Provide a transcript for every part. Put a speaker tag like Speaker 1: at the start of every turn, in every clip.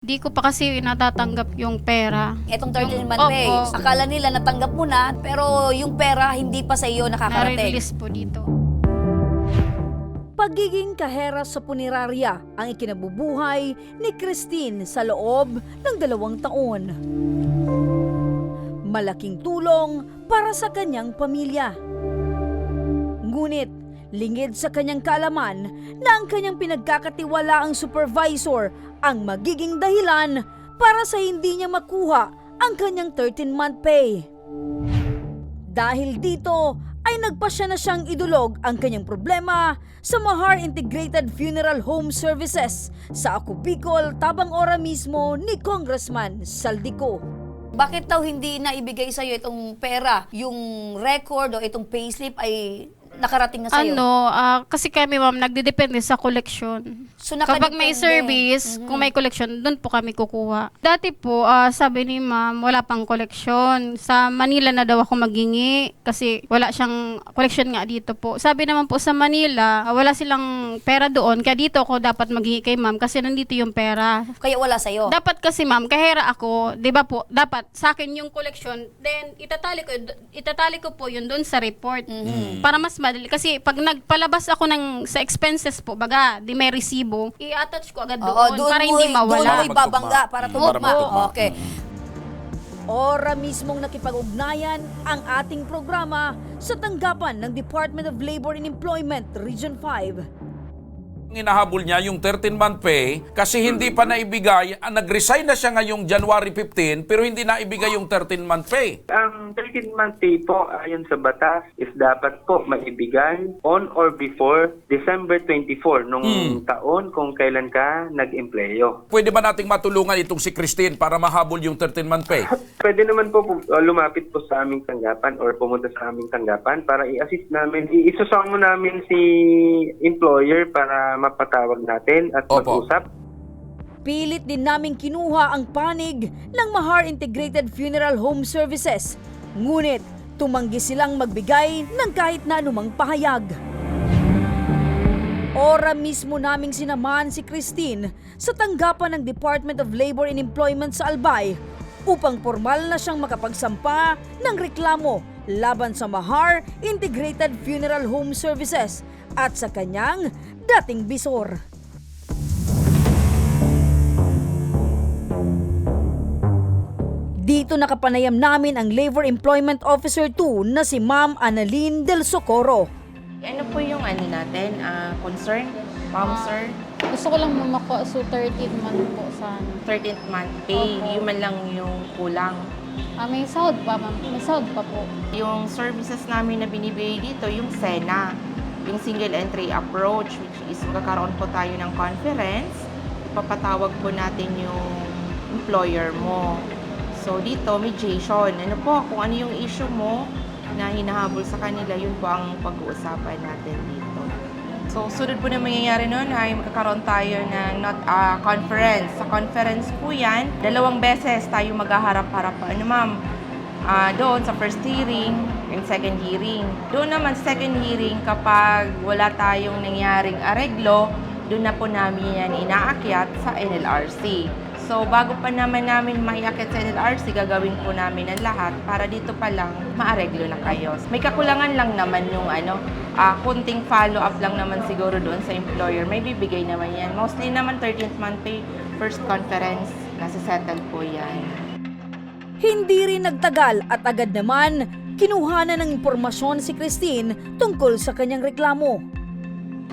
Speaker 1: Di ko pa kasi natatanggap yung pera.
Speaker 2: Etong 13 month
Speaker 1: Opo.
Speaker 2: pay, akala nila natanggap mo na, pero yung pera hindi pa sa iyo nakakarating.
Speaker 1: Nare-release po dito.
Speaker 3: Pagiging kahera sa punerarya ang ikinabubuhay ni Christine sa loob ng 2 taon. Malaking tulong para sa kanyang pamilya. Ngunit lingid sa kanyang kaalaman na ang kanyang pinagkakatiwalaang supervisor ang magiging dahilan para sa hindi niya makuha ang kanyang 13-month pay. Dahil dito ay nagpasya na siyang idulog ang kanyang problema sa Mahar Integrated Funeral Home Services sa Ako Bicol, Tabang-Ora mismo ni Congressman Saldico.
Speaker 2: Bakit daw hindi na ibigay sa iyo itong pera? Yung record o itong payslip ay nakarating na sa iyo?
Speaker 1: Kasi kami ma'am, nagdedepende sa collection.
Speaker 2: So,
Speaker 1: Kapag may
Speaker 2: nakadepende.
Speaker 1: service, kung may collection, doon po kami kukuha. Dati po, sabi ni ma'am, wala pang collection. Sa Manila na daw ako magingi kasi wala siyang collection nga dito po. Sabi naman po sa Manila, wala silang pera doon, kaya dito ako dapat magingi kay ma'am kasi nandito yung pera.
Speaker 2: Kaya wala sa iyo?
Speaker 1: Dapat kasi ma'am, kahera ako, 'di ba po? Dapat sa akin yung collection, then itatali ko po yun doon sa report. Para mas madali kasi pag nagpalabas ako sa expenses po, baga, di may resibo, i-attach ko agad doon para hindi
Speaker 2: Doon
Speaker 1: mawala.
Speaker 2: mo ibabangga para
Speaker 1: Opo.
Speaker 2: tumugma. Okay.
Speaker 3: Ora mismong nakipag-ugnayan ang ating programa sa tanggapan ng Department of Labor and Employment Region 5.
Speaker 4: Hinahabol niya yung 13-month pay kasi hindi pa naibigay. Nag-resign na siya ngayong January 15 pero hindi naibigay yung 13-month pay.
Speaker 5: Ang 13-month pay po ayon sa batas is dapat po maibigay on or before December 24 nung taon kung kailan ka nag-empleyo.
Speaker 4: Pwede ba nating matulungan itong si Christine para mahabol yung 13-month pay?
Speaker 5: Pwede naman po lumapit po sa aming tanggapan or pumunta sa aming tanggapan para i-assist namin. Isusama namin si employer para mapatawag natin at
Speaker 4: Opo.
Speaker 5: mag-usap.
Speaker 3: Pilit din naming kinuha ang panig ng Mahar Integrated Funeral Home Services. Ngunit tumanggi silang magbigay ng kahit na anumang pahayag. Ora mismo naming sinamahan si Christine sa tanggapan ng Department of Labor and Employment sa Albay upang formal na siyang makapagsampa ng reklamo laban sa Mahar Integrated Funeral Home Services at sa kanyang dating bisor. Dito nakapanayam namin ang Labor Employment Officer 2 na si Ma'am Annalyn Del Socorro.
Speaker 6: Ano po yung natin, concern, ma'am, sir?
Speaker 1: Gusto ko lang makuha, so 13 month po sana.
Speaker 6: 13th month pay,
Speaker 1: Opo.
Speaker 6: yun man lang yung kulang.
Speaker 1: May sahod pa ma'am, may sahod pa po.
Speaker 6: Yung services namin na binibigay dito, yung SENA, yung single entry approach, which is magkakaroon po tayo ng conference, ipapatawag po natin yung employer mo. So dito, mediation. Ano po, kung ano yung issue mo na hinahabol sa kanila, yun po ang pag-uusapan natin dito. So, sunod po na mangyayari nun ay magkakaroon tayo ng conference. Sa conference po yan, 2 beses tayo maghaharap-harap. Ano ma'am? Doon sa first hearing and second hearing. Doon naman sa second hearing, kapag wala tayong nangyaring areglo, doon na po namin yan inaakyat sa NLRC. So, bago pa naman namin maiakit sa NLRC, gagawin po namin ang lahat para dito pa lang maareglo na kayo. May kakulangan lang naman yung kunting follow-up lang naman siguro doon sa employer. May bibigay naman yan. Mostly naman 13th month pay, first conference, nasa-settle po yan.
Speaker 3: Hindi rin nagtagal at agad naman kinuhanan ng impormasyon si Christine tungkol sa kanyang reklamo.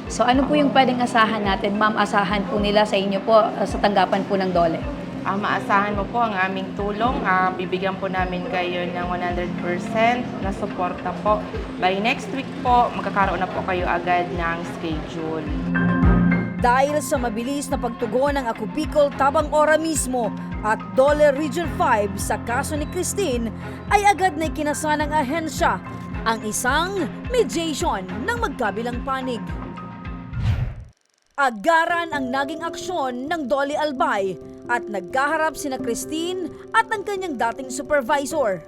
Speaker 7: So ano po yung pwedeng asahan natin? Ma'am, asahan po nila sa inyo po sa tanggapan po ng DOLE?
Speaker 6: Maasahan mo po ang aming tulong. Bibigyan po namin kayo ng 100% na suporta po. By next week po, magkakaroon na po kayo agad ng schedule.
Speaker 3: Dahil sa mabilis na pagtugon ng Ako Bicol, Tabang-Ora mismo at DOLE Region 5 sa kaso ni Christine, ay agad na ikinasa ng ahensya ang isang mediation ng magkabilang panig. Agaran ang naging aksyon ng DOLE Albay at nagkaharap sina Christine at ang kanyang dating supervisor.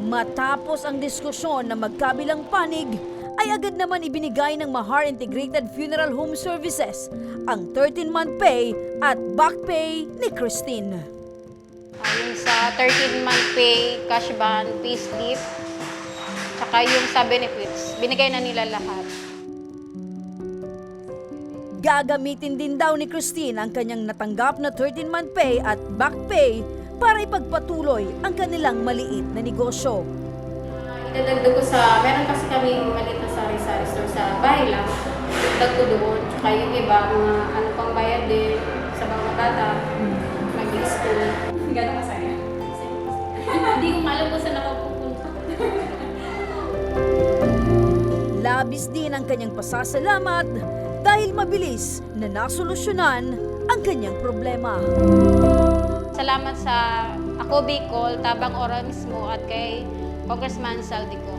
Speaker 3: Matapos ang diskusyon ng magkabilang panig, ay agad naman ibinigay ng Mahar Integrated Funeral Home Services ang 13-month pay at back pay ni Christine.
Speaker 1: Yung sa 13-month pay, cash ban, payslip, tsaka yung sa benefits, binigay na nila lahat.
Speaker 3: Gagamitin din daw ni Christine ang kanyang natanggap na 13-month pay at back pay para ipagpatuloy ang kanilang maliit na negosyo.
Speaker 1: Idadagdag ko sa, meron kasi kami maliit na sari-sari store sa bahay lang. Idagdag ko doon, tsaka yung iba, mga ano pang bayad din sa mga bata, mag-i-school. Gano'n masaya. Hindi ko alam kung saan ako pupunta.
Speaker 3: Labis din ang kanyang pasasalamat dahil mabilis na nasolusyonan ang kanyang problema.
Speaker 1: Salamat sa Ako Bicol, Tabang Ora mismo at kay Congressman Saldico.